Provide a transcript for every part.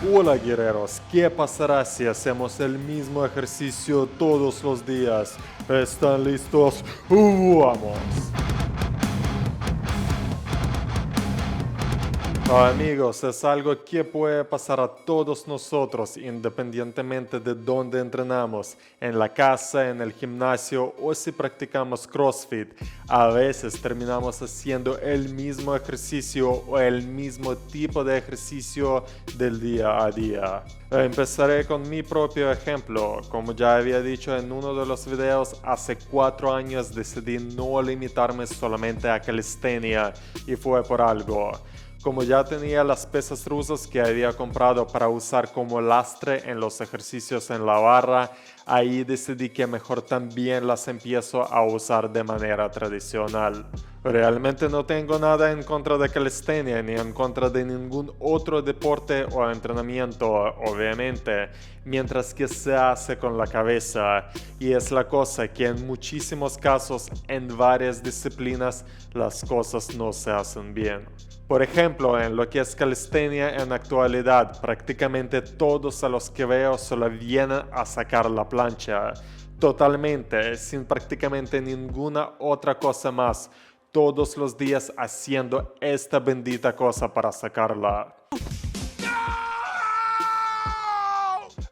Hola guerreros, ¿qué pasará si hacemos el mismo ejercicio todos los días? ¿Están listos? ¡Vamos! Amigos, es algo que puede pasar a todos nosotros independientemente de dónde entrenamos, en la casa, en el gimnasio o si practicamos CrossFit. A veces terminamos haciendo el mismo ejercicio o el mismo tipo de ejercicio del día a día. Empezaré con mi propio ejemplo. Como ya había dicho en uno de los videos, hace 4 años decidí no limitarme solamente a calistenia y fue por algo. Como ya tenía las pesas rusas que había comprado para usar como lastre en los ejercicios en la barra, ahí decidí que mejor también las empiezo a usar de manera tradicional. Realmente no tengo nada en contra de calistenia ni en contra de ningún otro deporte o entrenamiento, obviamente, mientras que se hace con la cabeza. Y es la cosa que en muchísimos casos, en varias disciplinas, las cosas no se hacen bien. Por ejemplo, en lo que es calistenia en la actualidad, prácticamente todos a los que veo solo vienen a sacar la plancha. Totalmente, sin prácticamente ninguna otra cosa más. Todos los días haciendo esta bendita cosa para sacarla.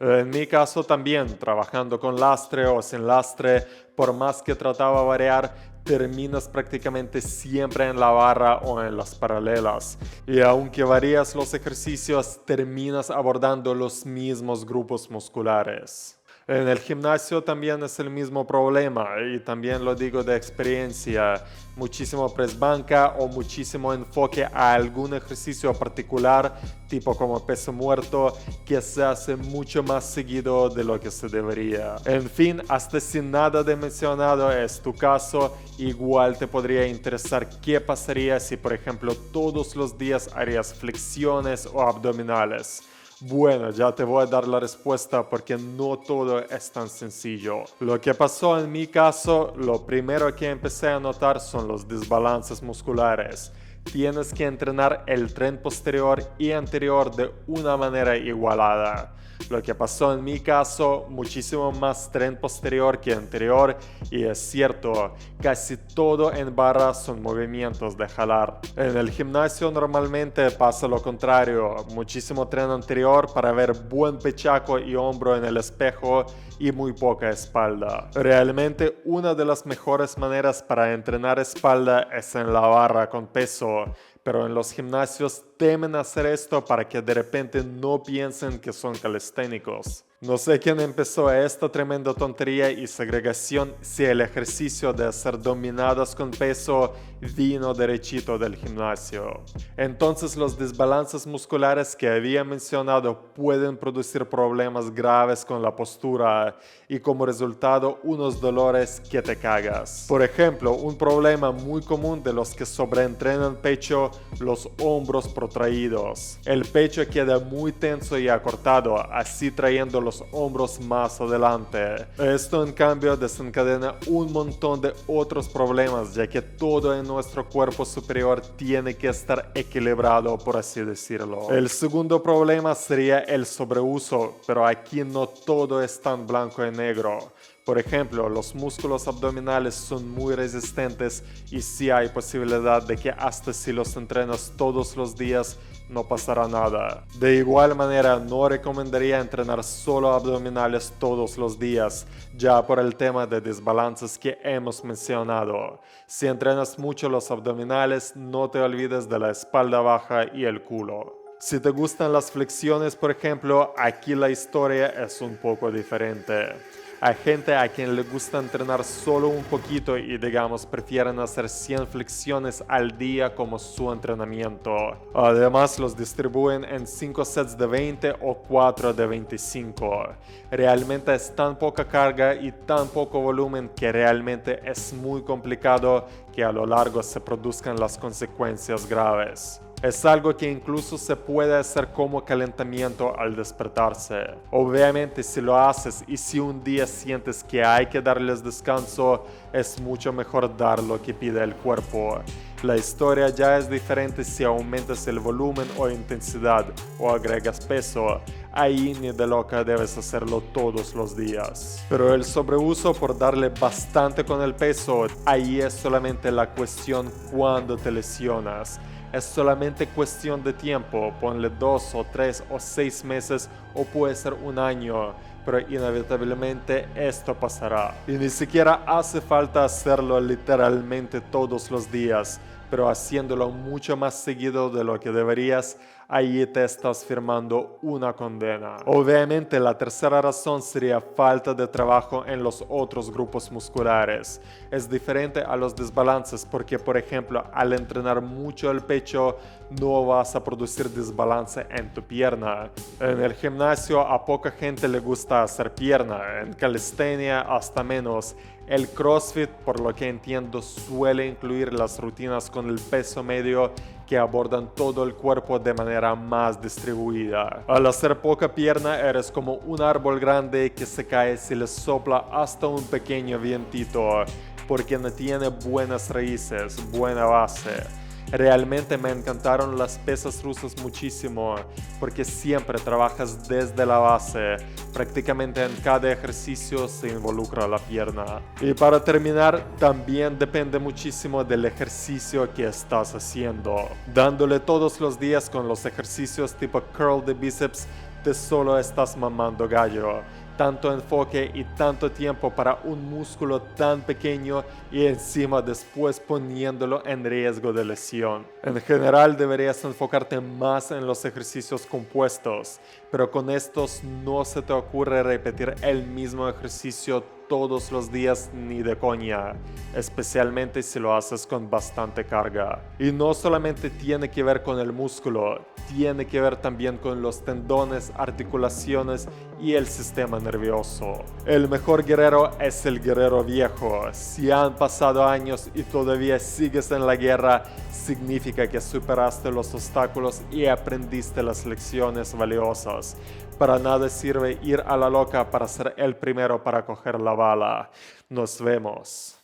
En mi caso también, trabajando con lastre o sin lastre, por más que trataba de variar, terminas prácticamente siempre en la barra o en las paralelas. Y aunque varías los ejercicios, terminas abordando los mismos grupos musculares. En el gimnasio también es el mismo problema y también lo digo de experiencia. Muchísimo press banca o muchísimo enfoque a algún ejercicio particular, tipo como peso muerto, que se hace mucho más seguido de lo que se debería. En fin, hasta si nada de mencionado es tu caso, igual te podría interesar qué pasaría si, por ejemplo, todos los días harías flexiones o abdominales. Bueno, ya te voy a dar la respuesta porque no todo es tan sencillo. Lo que pasó en mi caso, lo primero que empecé a notar son los desbalances musculares. Tienes que entrenar el tren posterior y anterior de una manera igualada. Lo que pasó en mi caso, muchísimo más tren posterior que anterior, y es cierto, casi todo en barra son movimientos de jalar. En el gimnasio normalmente pasa lo contrario, muchísimo tren anterior para ver buen pechaco y hombro en el espejo y muy poca espalda. Realmente una de las mejores maneras para entrenar espalda es en la barra con peso, pero en los gimnasios temen hacer esto para que de repente no piensen que son calisténicos. No sé quién empezó esta tremenda tontería y segregación si el ejercicio de hacer dominadas con peso vino derechito del gimnasio. Entonces los desbalances musculares que había mencionado pueden producir problemas graves con la postura y como resultado unos dolores que te cagas. Por ejemplo, un problema muy común de los que sobreentrenan pecho, los hombros protraídos. El pecho queda muy tenso y acortado, así trayendo los hombros más adelante. Esto en cambio desencadena un montón de otros problemas, ya que todo en nuestro cuerpo superior tiene que estar equilibrado, por así decirlo. El segundo problema sería el sobreuso, pero aquí no todo es tan blanco y negro. Por ejemplo, los músculos abdominales son muy resistentes y sí hay posibilidad de que hasta si los entrenas todos los días no pasará nada. De igual manera, no recomendaría entrenar solo abdominales todos los días, ya por el tema de desbalances que hemos mencionado. Si entrenas mucho los abdominales, no te olvides de la espalda baja y el culo. Si te gustan las flexiones, por ejemplo, aquí la historia es un poco diferente. Hay gente a quien le gusta entrenar solo un poquito y digamos prefieren hacer 100 flexiones al día como su entrenamiento. Además los distribuyen en 5 sets de 20 o 4 de 25. Realmente es tan poca carga y tan poco volumen que realmente es muy complicado que a lo largo se produzcan las consecuencias graves. Es algo que incluso se puede hacer como calentamiento al despertarse. Obviamente si lo haces y si un día sientes que hay que darles descanso, es mucho mejor dar lo que pide el cuerpo. La historia ya es diferente si aumentas el volumen o intensidad o agregas peso. Ahí ni de loca debes hacerlo todos los días. Pero el sobreuso por darle bastante con el peso, ahí es solamente la cuestión cuando te lesionas. Es solamente cuestión de tiempo, ponle 2 o 3 o 6 meses o puede ser un año, pero inevitablemente esto pasará. Y ni siquiera hace falta hacerlo literalmente todos los días, pero haciéndolo mucho más seguido de lo que deberías, ahí te estás firmando una condena. Obviamente la tercera razón sería falta de trabajo en los otros grupos musculares. Es diferente a los desbalances porque, por ejemplo, al entrenar mucho el pecho, no vas a producir desbalance en tu pierna. En el gimnasio a poca gente le gusta hacer pierna, en calistenia hasta menos. El CrossFit, por lo que entiendo, suele incluir las rutinas con el peso medio que abordan todo el cuerpo de manera más distribuida. Al hacer poca pierna, eres como un árbol grande que se cae si le sopla hasta un pequeño vientito, porque no tiene buenas raíces, buena base. Realmente me encantaron las pesas rusas muchísimo porque siempre trabajas desde la base. Prácticamente en cada ejercicio se involucra la pierna. Y para terminar, también depende muchísimo del ejercicio que estás haciendo. Dándole todos los días con los ejercicios tipo curl de bíceps, te solo estás mamando gallo. Tanto enfoque y tanto tiempo para un músculo tan pequeño y encima después poniéndolo en riesgo de lesión. En general deberías enfocarte más en los ejercicios compuestos, pero con estos no se te ocurre repetir el mismo ejercicio todos los días ni de coña, especialmente si lo haces con bastante carga. Y no solamente tiene que ver con el músculo, tiene que ver también con los tendones, articulaciones y el sistema nervioso. El mejor guerrero es el guerrero viejo. Si han pasado años y todavía sigues en la guerra, significa que superaste los obstáculos y aprendiste las lecciones valiosas. Para nada sirve ir a la loca para ser el primero para coger la bala. Nos vemos.